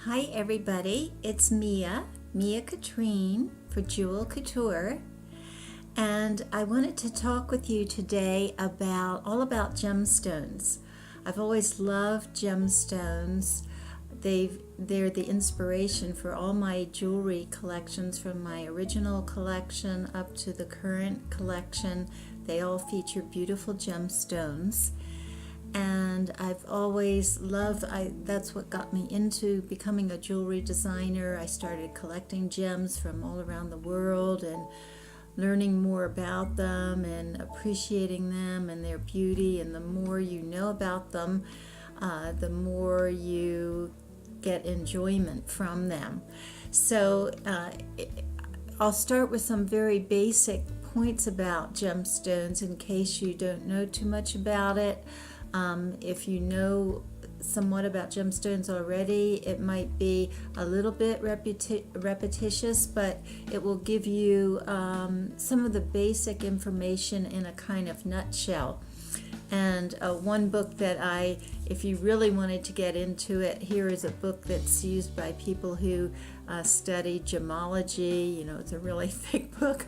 Hi everybody, it's MIA Katrin for JEWEL Couture, and I wanted to talk with you today all about gemstones. I've always loved gemstones. They're the inspiration for all my jewelry collections, from my original collection up to the current collection. They all feature beautiful gemstones. And I've always loved, that's what got me into becoming a jewelry designer. I started collecting gems from all around the world and learning more about them and appreciating them and their beauty. And the more you know about them, the more you get enjoyment from them. So I'll start with some very basic points about gemstones in case you don't know too much about it. If you know somewhat about gemstones already, it might be a little bit repetitious, but it will give you some of the basic information in a kind of nutshell. And one book that if you really wanted to get into it, here is a book that's used by people who study gemology. You know, it's a really thick book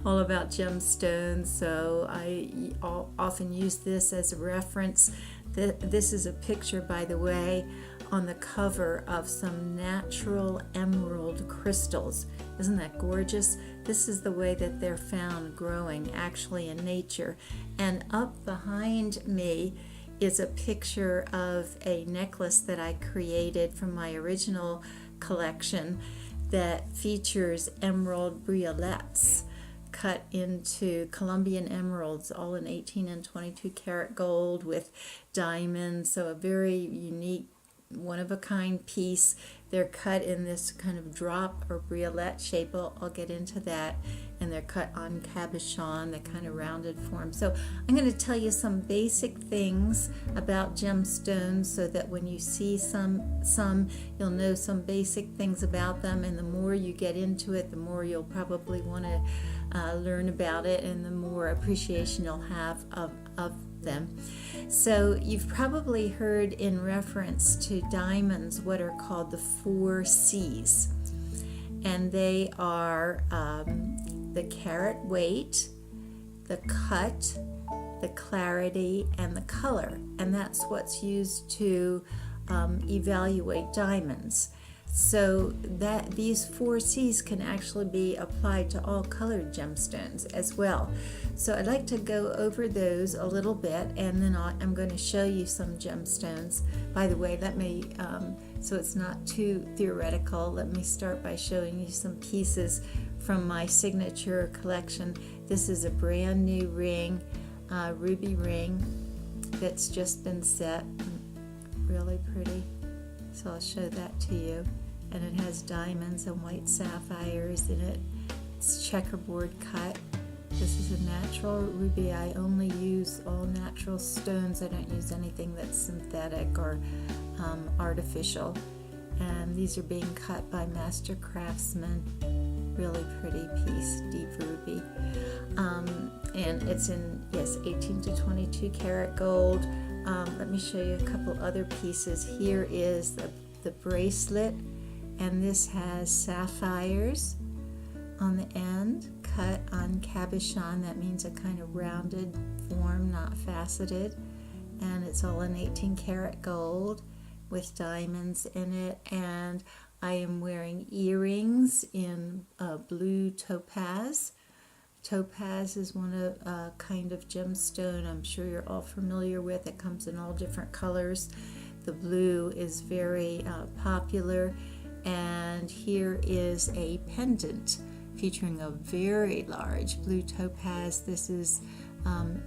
all about gemstones, so I often use this as a reference. This is a picture, by the way, on the cover of some natural emerald crystals. Isn't that gorgeous? This is the way that they're found growing actually in nature. And up behind me is a picture of a necklace that I created from my original collection that features emerald briolets cut into Colombian emeralds, all in 18 and 22 karat gold with diamonds. So a very unique, one-of-a-kind piece. They're cut in this kind of drop or briolet shape. I'll get into that. And they're cut on cabochon, the kind of rounded form. So I'm going to tell you some basic things about gemstones so that when you see some you'll know some basic things about them, and the more you get into it, the more you'll probably want to learn about it, and the more appreciation you'll have of them. So you've probably heard in reference to diamonds what are called the 4 C's, and they are the carat weight, the cut, the clarity, and the color, and that's what's used to evaluate diamonds. So that these 4 C's can actually be applied to all colored gemstones as well. So I'd like to go over those a little bit, and then I'm going to show you some gemstones. By the way, so it's not too theoretical, let me start by showing you some pieces from my signature collection. This is a brand new ring, ruby ring that's just been set. Really pretty. So I'll show that to you. And it has diamonds and white sapphires in it. It's checkerboard cut. This is a natural ruby. I only use all natural stones. I don't use anything that's synthetic or artificial. And these are being cut by master craftsmen. Really pretty piece, deep ruby. And it's in, 18 to 22 karat gold. Let me show you a couple other pieces. Here is the bracelet, and this has sapphires on the end, cut on cabochon. That means a kind of rounded form, not faceted. And it's all in 18 karat gold with diamonds in it. And I am wearing earrings in blue topaz. Topaz is one of a kind of gemstone I'm sure you're all familiar with. It comes in all different colors. The blue is very popular. And here is a pendant featuring a very large blue topaz. This is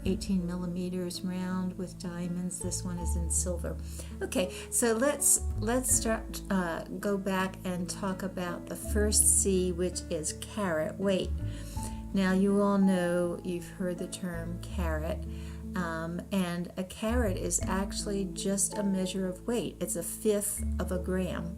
18 millimeters round with diamonds. This one is in silver. Okay, so let's start. Go back and talk about the first C, which is carat weight. Now you all know, you've heard the term carat, and a carat is actually just a measure of weight. It's a 1/5 of a gram.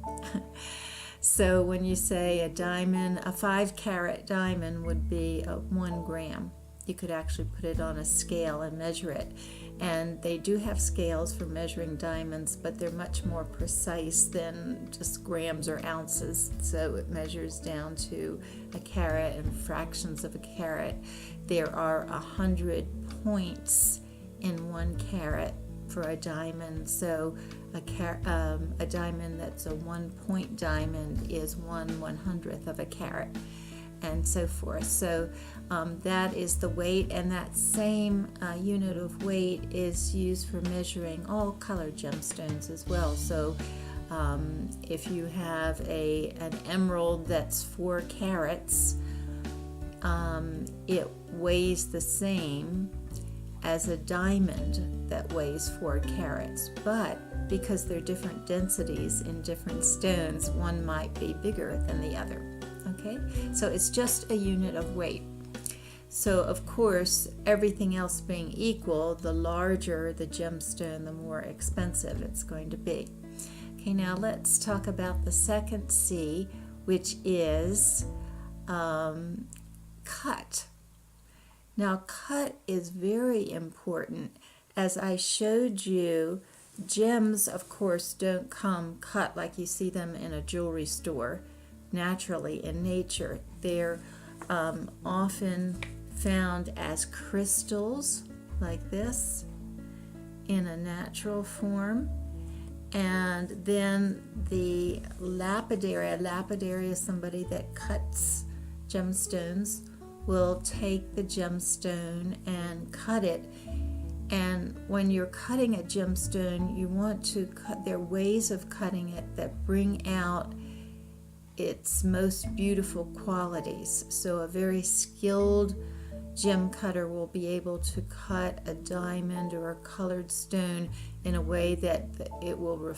So when you say a diamond, a 5 carat diamond would be 1 gram. you could actually put it on a scale and measure it. And they do have scales for measuring diamonds, but they're much more precise than just grams or ounces. So it measures down to a carat and fractions of a carat. There are 100 points in 1 carat for a diamond. So a diamond that's a 1-point diamond is 1/100th of a carat, and so forth. So that is the weight, and that same unit of weight is used for measuring all colored gemstones as well. So if you have an emerald that's 4 carats, it weighs the same as a diamond that weighs 4 carats, but because they're different densities in different stones, one might be bigger than the other. Okay, so it's just a unit of weight. So of course, everything else being equal, the larger the gemstone, the more expensive it's going to be. Okay, now let's talk about the second C, which is cut. Now, cut is very important. As I showed you, gems, of course, don't come cut like you see them in a jewelry store naturally in nature. They're often found as crystals like this in a natural form. And then the lapidary is somebody that cuts gemstones, will take the gemstone and cut it. And when you're cutting a gemstone, you want to cut, there are ways of cutting it that bring out its most beautiful qualities. So a very skilled gem cutter will be able to cut a diamond or a colored stone in a way that it will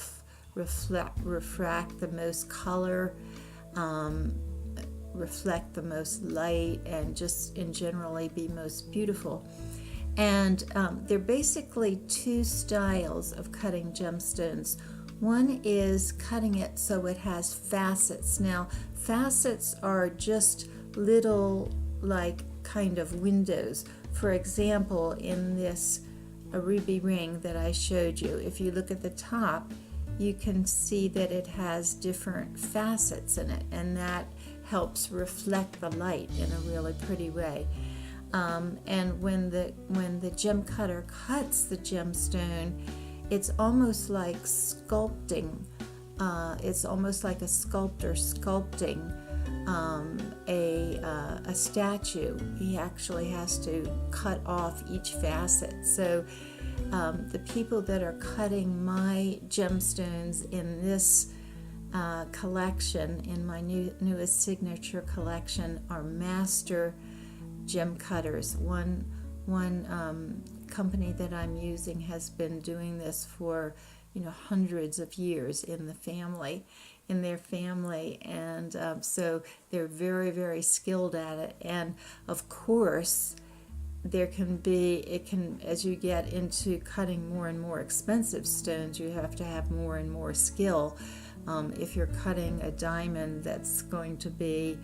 refract the most color, reflect the most light, and just in generally be most beautiful. And there are basically 2 styles of cutting gemstones. One is cutting it so it has facets. Now, facets are just little, like, kind of windows. For example, in this a ruby ring that I showed you, if you look at the top, you can see that it has different facets in it, and that helps reflect the light in a really pretty way. And when the gem cutter cuts the gemstone, it's almost like sculpting. It's almost like a sculptor sculpting a statue. He actually has to cut off each facet. So the people that are cutting my gemstones in this collection, in my newest signature collection, are master gem cutters. One company that I'm using has been doing this for hundreds of years in their family, and so they're very, very skilled at it. And of course, as you get into cutting more and more expensive stones, you have to have more and more skill. If you're cutting a diamond that's going to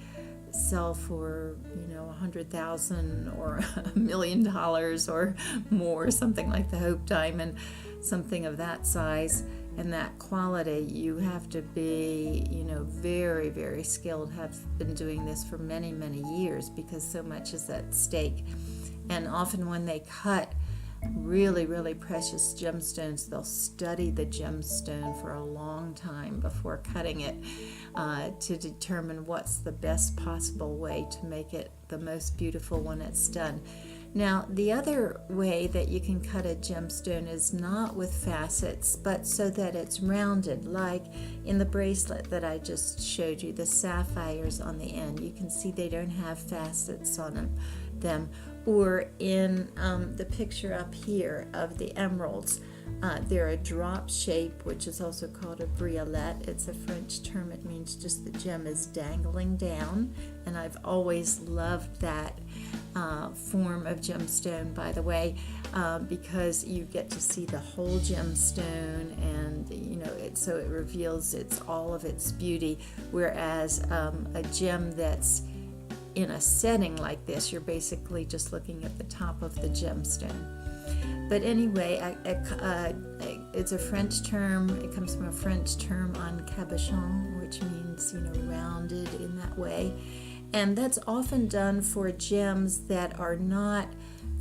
sell for $100,000 or $1 million or more, something like the Hope diamond, something of that size and that quality, you have to be very, very skilled, have been doing this for many, many years, because so much is at stake. And often when they cut really, really precious gemstones, they'll study the gemstone for a long time before cutting it to determine what's the best possible way to make it the most beautiful when it's done. Now, the other way that you can cut a gemstone is not with facets, but so that it's rounded, like in the bracelet that I just showed you, the sapphires on the end. You can see they don't have facets on them. Or in the picture up here of the emeralds, they're a drop shape, which is also called a briolette. It's a French term. It means just the gem is dangling down, and I've always loved that form of gemstone, by the way, because you get to see the whole gemstone, and so it reveals all of its beauty, whereas a gem that's in a setting like this, you're basically just looking at the top of the gemstone. But anyway, it's a French term. It comes from a French term on cabochon, which means, rounded in that way. And that's often done for gems that are not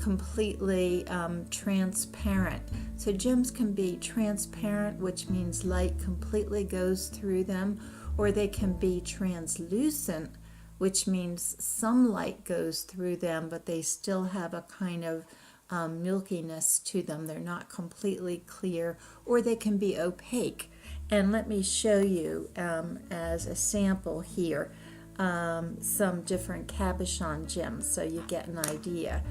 completely transparent. So gems can be transparent, which means light completely goes through them, or they can be translucent, which means some light goes through them, but they still have a kind of milkiness to them. They're not completely clear, or they can be opaque. And let me show you as a sample here some different cabochon gems so you get an idea.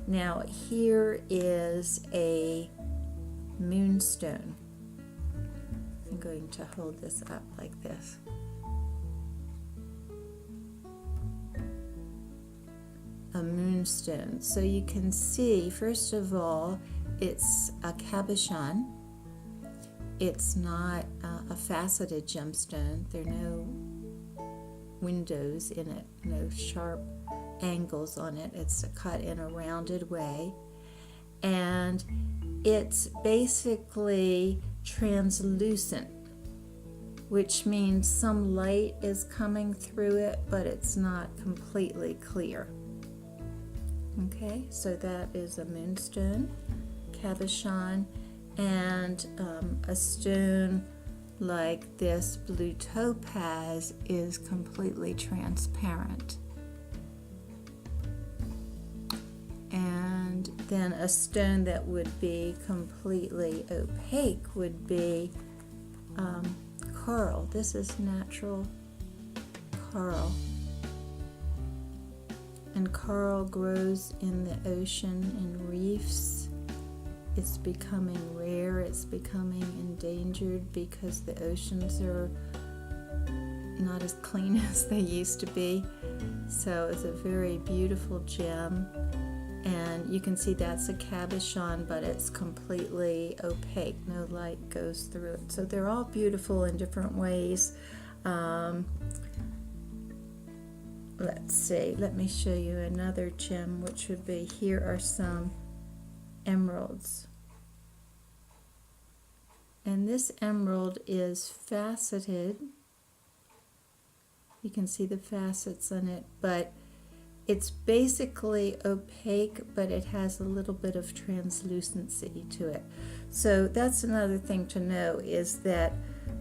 Now here is a moonstone. I'm going to hold this up like this. A moonstone. So you can see, first of all, it's a cabochon. It's not a faceted gemstone. There are no windows in it, no sharp angles on it. It's cut in a rounded way, and it's basically translucent, which means some light is coming through it, but it's not completely clear. Okay, so that is a moonstone, cabochon, and a stone like this blue topaz is completely transparent. And then a stone that would be completely opaque would be coral. This is natural coral. And coral grows in the ocean in reefs. It's becoming rare, it's becoming endangered because the oceans are not as clean as they used to be. So it's a very beautiful gem. And you can see that's a cabochon, but it's completely opaque. No light goes through it. So they're all beautiful in different ways. Let's see, let me show you another gem, which would be, here are some emeralds. And this emerald is faceted. You can see the facets on it, but it's basically opaque, but it has a little bit of translucency to it. So that's another thing to know, is that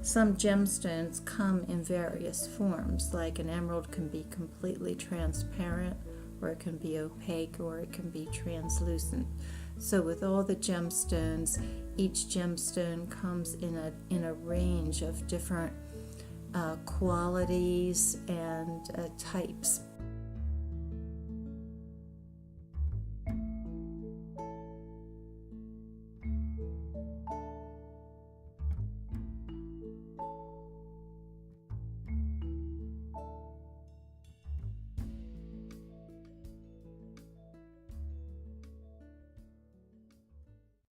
some gemstones come in various forms. Like an emerald can be completely transparent, or it can be opaque, or it can be translucent. So with all the gemstones, each gemstone comes in a range of different qualities and types.